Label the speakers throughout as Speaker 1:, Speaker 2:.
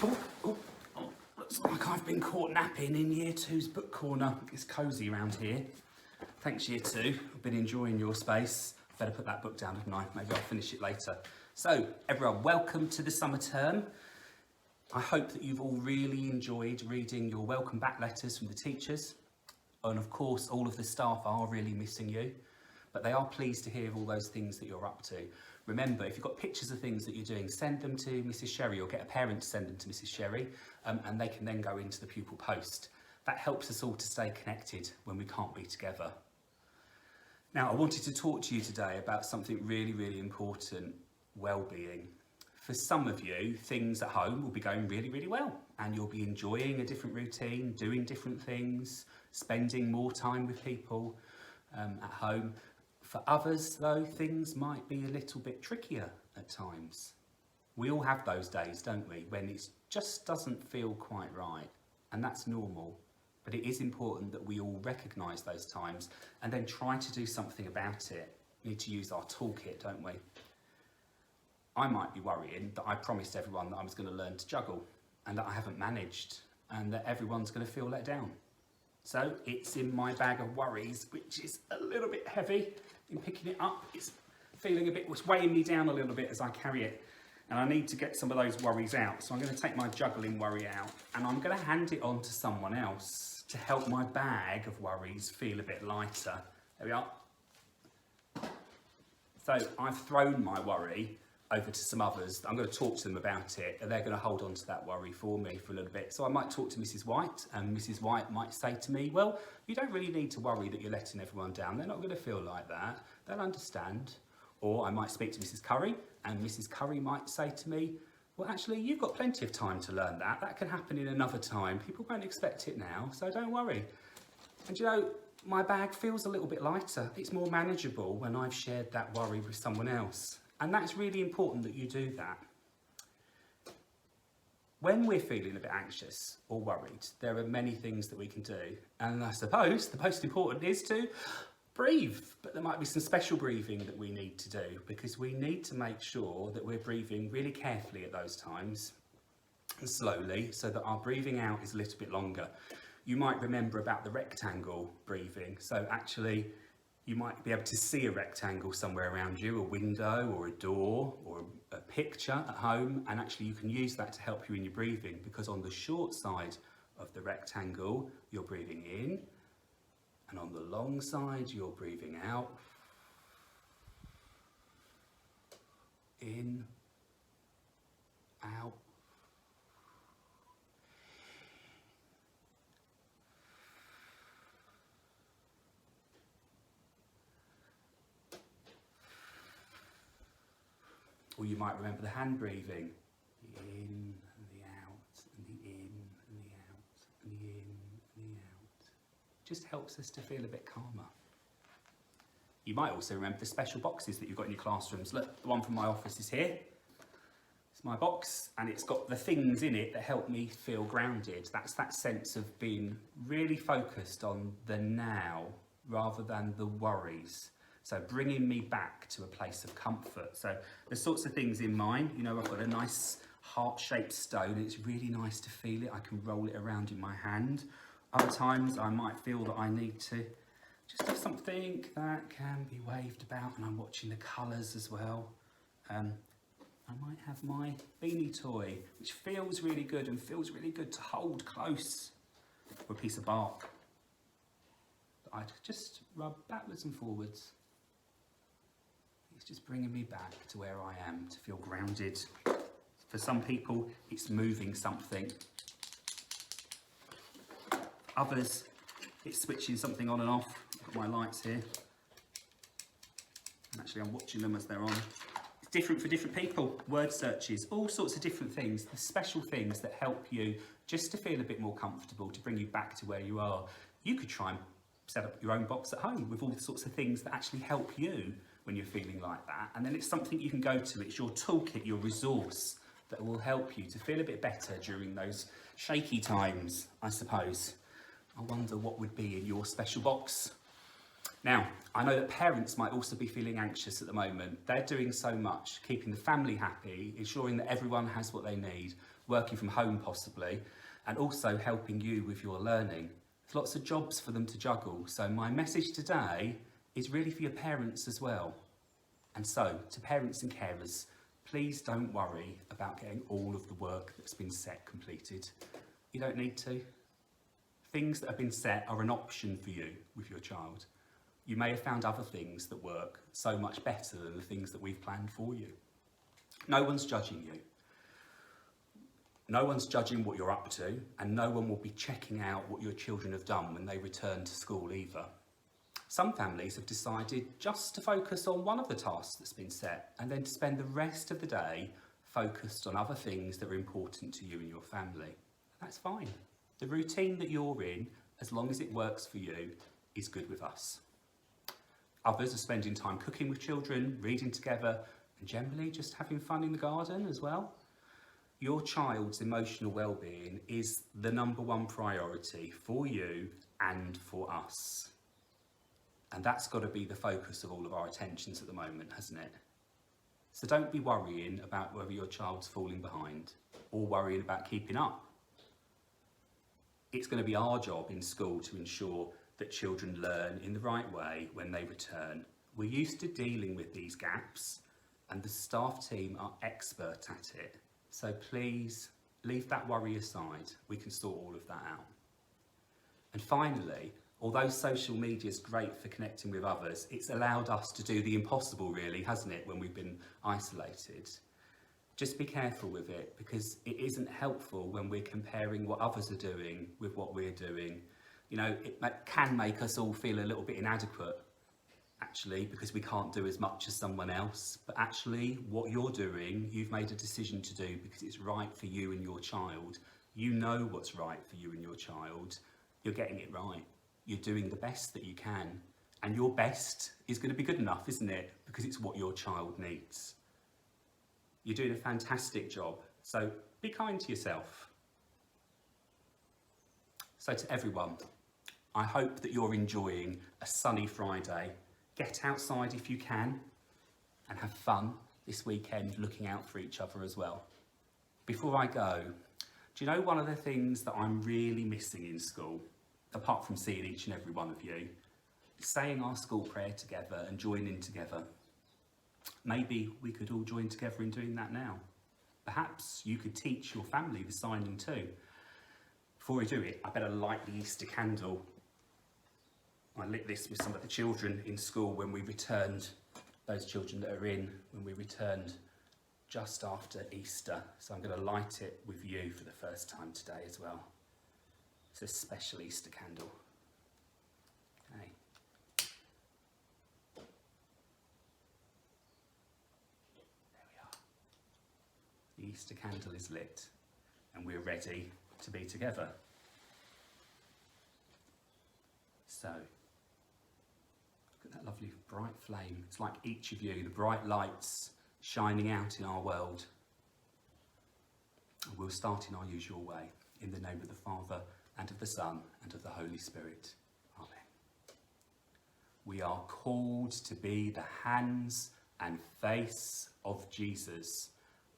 Speaker 1: Oh, oh, oh, looks like I've been caught napping in Year 2's book corner. It's cosy around here. Thanks, Year 2. I've been enjoying your space. Better put that book down, haven't I? Maybe I'll finish it later. So, everyone, welcome to the summer term. I hope that you've all really enjoyed reading your welcome back letters from the teachers. And of course, all of the staff are really missing you, but they are pleased to hear all those things that you're up to. Remember, if you've got pictures of things that you're doing, send them to Mrs. Sherry or get a parent to send them to Mrs. Sherry, and they can then go into the pupil post. That helps us all to stay connected when we can't be together. Now, I wanted to talk to you today about something really, really important, well-being. For some of you, things at home will be going really, really well, and you'll be enjoying a different routine, doing different things, spending more time with people at home. For others, though, things might be a little bit trickier at times. We all have those days, don't we, when it just doesn't feel quite right, and that's normal. But it is important that we all recognise those times and then try to do something about it. We need to use our toolkit, don't we? I might be worrying that I promised everyone that I was going to learn to juggle and that I haven't managed and that everyone's going to feel let down. So it's in my bag of worries, which is a little bit heavy in picking it up. It's weighing me down a little bit as I carry it. And I need to get some of those worries out. So I'm going to take my juggling worry out and I'm going to hand it on to someone else to help my bag of worries feel a bit lighter. There we are. So I've thrown my worry over to some others. I'm going to talk to them about it and they're going to hold on to that worry for me for a little bit. So I might talk to Mrs. White and Mrs. White might say to me, well, you don't really need to worry that you're letting everyone down. They're not going to feel like that. They'll understand. Or I might speak to Mrs. Curry and Mrs. Curry might say to me, well, actually, you've got plenty of time to learn that. That can happen in another time. People won't expect it now, so don't worry. And you know, my bag feels a little bit lighter. It's more manageable when I've shared that worry with someone else. And that's really important that you do that. When we're feeling a bit anxious or worried, there are many things that we can do. And I suppose the most important is to breathe. But there might be some special breathing that we need to do because we need to make sure that we're breathing really carefully at those times and slowly so that our breathing out is a little bit longer. You might remember about the rectangle breathing. So actually, you might be able to see a rectangle somewhere around you, a window or a door or a picture at home, and actually you can use that to help you in your breathing because on the short side of the rectangle, you're breathing in, and on the long side, you're breathing out. In, out. Or you might remember the hand breathing. The in and the out, and the in and the out, and the in and the out. Just helps us to feel a bit calmer. You might also remember the special boxes that you've got in your classrooms. Look, the one from my office is here. It's my box, and it's got the things in it that help me feel grounded. That's that sense of being really focused on the now rather than the worries. So bringing me back to a place of comfort. So the sorts of things in mine, you know, I've got a nice heart-shaped stone. It's really nice to feel it. I can roll it around in my hand. Other times I might feel that I need to just have something that can be waved about, and I'm watching the colours as well. I might have my beanie toy, which feels really good and feels really good to hold close, or a piece of bark that I just rub backwards and forwards. It's just bringing me back to where I am to feel grounded. For some people, it's moving something. Others, it's switching something on and off. I've got my lights here. And actually, I'm watching them as they're on. It's different for different people. Word searches, all sorts of different things. The special things that help you just to feel a bit more comfortable, to bring you back to where you are. You could try and set up your own box at home with all the sorts of things that actually help you when you're feeling like that. And then it's something you can go to. It's your toolkit, your resource that will help you to feel a bit better during those shaky times, I suppose. I wonder what would be in your special box. Now, I know that parents might also be feeling anxious at the moment. They're doing so much, keeping the family happy, ensuring that everyone has what they need, working from home possibly, and also helping you with your learning. There's lots of jobs for them to juggle. So my message today is really for your parents as well. And so, to parents and carers, please don't worry about getting all of the work that's been set completed. You don't need to. Things that have been set are an option for you with your child. You may have found other things that work so much better than the things that we've planned for you. No one's judging you. No one's judging what you're up to, and no one will be checking out what your children have done when they return to school either. Some families have decided just to focus on one of the tasks that's been set and then to spend the rest of the day focused on other things that are important to you and your family. That's fine. The routine that you're in, as long as it works for you, is good with us. Others are spending time cooking with children, reading together, and generally just having fun in the garden as well. Your child's emotional well-being is the number one priority for you and for us. And that's got to be the focus of all of our attentions at the moment, hasn't it? So don't be worrying about whether your child's falling behind or worrying about keeping up. It's going to be our job in school to ensure that children learn in the right way when they return. We're used to dealing with these gaps, and the staff team are expert at it. So please leave that worry aside. We can sort all of that out. And finally, although social media is great for connecting with others, it's allowed us to do the impossible really, hasn't it, when we've been isolated. Just be careful with it, because it isn't helpful when we're comparing what others are doing with what we're doing. You know, it can make us all feel a little bit inadequate, actually, because we can't do as much as someone else. But actually, what you're doing, you've made a decision to do because it's right for you and your child. You know what's right for you and your child. You're getting it right. You're doing the best that you can. And your best is going to be good enough, isn't it? Because it's what your child needs. You're doing a fantastic job. So be kind to yourself. So to everyone, I hope that you're enjoying a sunny Friday. Get outside if you can and have fun this weekend looking out for each other as well. Before I go, do you know one of the things that I'm really missing in school, apart from seeing each and every one of you, is saying our school prayer together and joining together. Maybe we could all join together in doing that now. Perhaps you could teach your family the signing too. Before we do it, I better light the Easter candle. I lit this with some of the children in school when we returned, those children that are in, when we returned just after Easter. So I'm going to light it with you for the first time today as well. It's a special Easter candle. Okay. There we are. The Easter candle is lit and we're ready to be together. So, look at that lovely bright flame. It's like each of you, the bright lights shining out in our world. And we'll start in our usual way. In the name of the Father, and of the Son, and of the Holy Spirit. Amen. We are called to be the hands and face of Jesus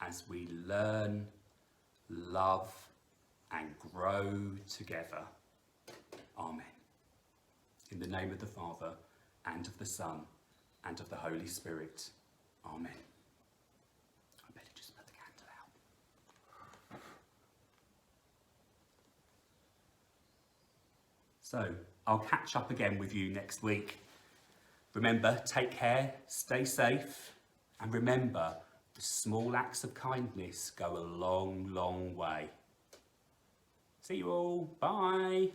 Speaker 1: as we learn, love, and grow together. Amen. In the name of the Father, and of the Son, and of the Holy Spirit. Amen. I better just put the candle out. So, I'll catch up again with you next week. Remember, take care, stay safe, and remember, the small acts of kindness go a long, long way. See you all. Bye.